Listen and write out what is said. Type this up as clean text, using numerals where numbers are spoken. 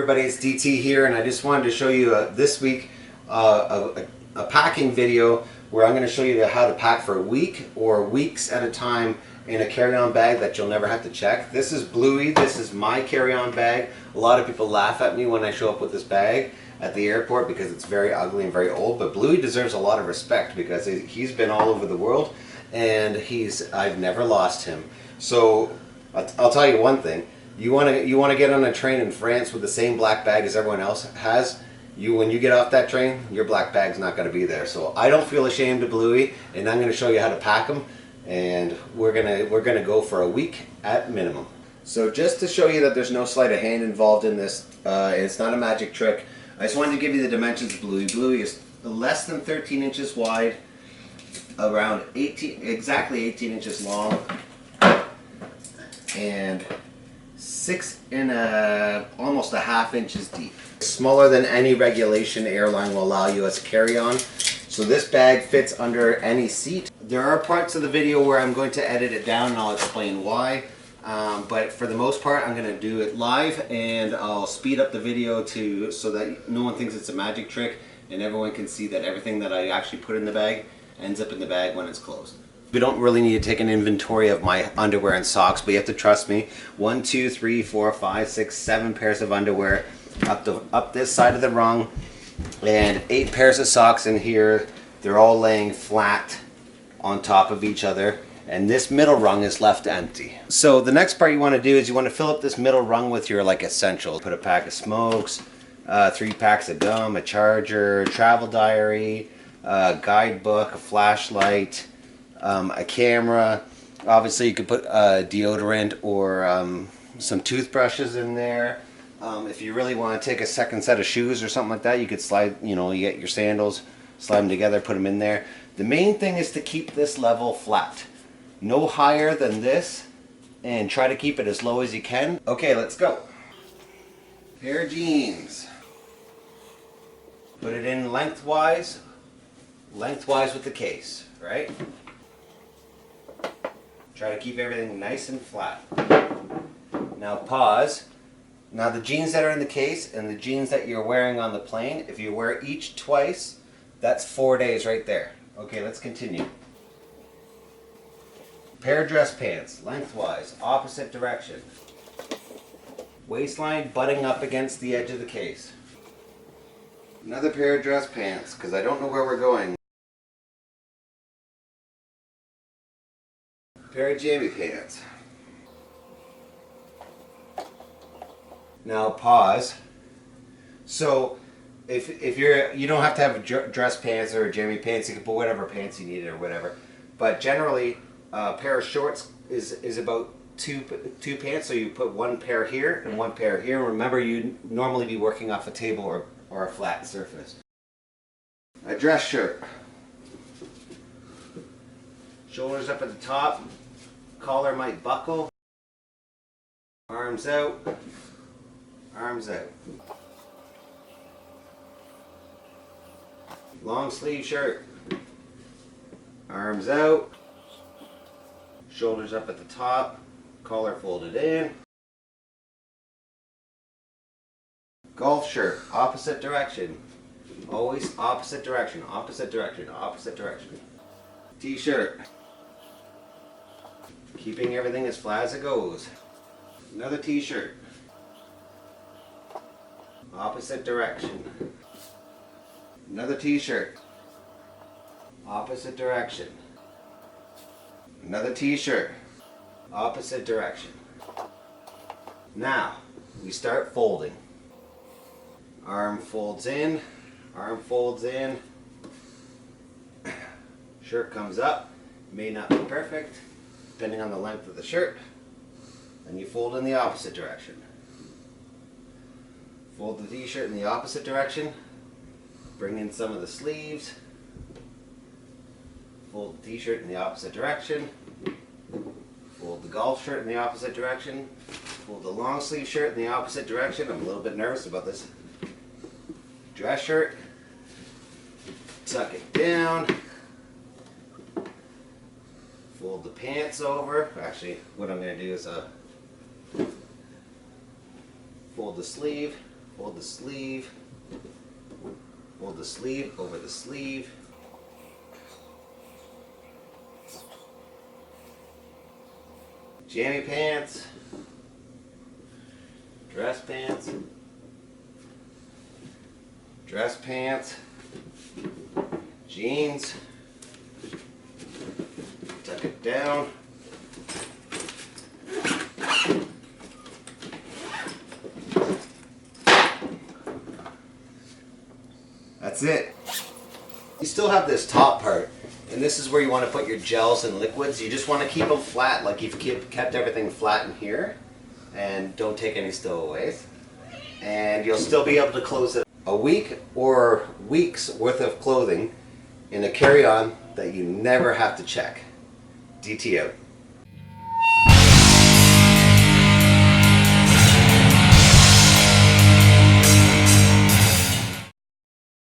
everybody, it's DT here, and I just wanted to show you this week a packing video where I'm going to show you how to pack for a week or weeks at a time in a carry-on bag that you'll never have to check. This is Bluey. This is my carry-on bag. A lot of people laugh at me when I show up with this bag at the airport because it's very ugly and very old, but Bluey deserves a lot of respect because he's been all over the world and I've never lost him. So I'll tell you one thing. You want to get on a train in France with the same black bag as everyone else has. When you get off that train, your black bag's not going to be there. So I don't feel ashamed of Bluey, and I'm going to show you how to pack him. And we're gonna go for a week at minimum. So just to show you that there's no sleight of hand involved in this, it's not a magic trick. I just wanted to give you the dimensions of Bluey. Bluey is less than 13 inches wide, around exactly 18 inches long, and almost a half inches deep. Smaller than any regulation airline will allow you as a carry-on. So this bag fits under any seat. There are parts of the video where I'm going to edit it down and I'll explain why. But for the most part, I'm going to do it live, and I'll speed up the video so that no one thinks it's a magic trick and everyone can see that everything that I actually put in the bag ends up in the bag when it's closed. We don't really need to take an inventory of my underwear and socks, but you have to trust me. 1, 2, 3, 4, 5, 6, 7 pairs of underwear up this side of the rung, and 8 pairs of socks in here. They're all laying flat on top of each other, and this middle rung is left empty. So the next part you want to do is you want to fill up this middle rung with your essentials. Put a pack of smokes, 3 packs of gum, a charger, travel diary, a guidebook, a flashlight, a camera. Obviously you could put deodorant or some toothbrushes in there. If you really want to take a second set of shoes or something like that, you could slide, you get your sandals, slide them together, put them in there. The main thing is to keep this level flat. No higher than this, and try to keep it as low as you can. Okay, let's go. Pair of jeans. Put it in lengthwise with the case, right? Try to keep everything nice and flat. Now pause. Now the jeans that are in the case and the jeans that you're wearing on the plane, if you wear each twice, that's 4 days right there. Okay, let's continue. Pair of dress pants, lengthwise, opposite direction. Waistline butting up against the edge of the case. Another pair of dress pants, because I don't know where we're going. Pair of jammy pants. Now pause. So if you don't have to have dress pants or jammy pants. You can put whatever pants you need or whatever. But generally, a pair of shorts is about two pants. So you put one pair here and one pair here. Remember, you normally be working off a table or a flat surface. A dress shirt. Shoulders up at the top. Collar might buckle. Arms out. Arms out. Long sleeve shirt. Arms out. Shoulders up at the top. Collar folded in. Golf shirt. Opposite direction. Always opposite direction. Opposite direction. Opposite direction. T-shirt. Keeping everything as flat as it goes. Another t-shirt. Opposite direction. Another t-shirt. Opposite direction. Another t-shirt. Opposite direction. Now, we start folding. Arm folds in. Arm folds in. Shirt comes up. May not be perfect, depending on the length of the shirt. Then you fold in the opposite direction. Fold the t-shirt in the opposite direction. Bring in some of the sleeves. Fold the t-shirt in the opposite direction. Fold the golf shirt in the opposite direction. Fold the long sleeve shirt in the opposite direction. I'm a little bit nervous about this. Dress shirt. Tuck it down. Fold the pants over. Actually, what I'm going to do is fold the sleeve, hold the sleeve over the sleeve. Jammy pants, dress pants, jeans, tuck it down. That's it. You still have this top part, and this is where you want to put your gels and liquids. You just want to keep them flat, like you've kept everything flat in here, and don't take any stowaways. And you'll still be able to close it. A week or weeks worth of clothing in a carry-on that you never have to check. DT out.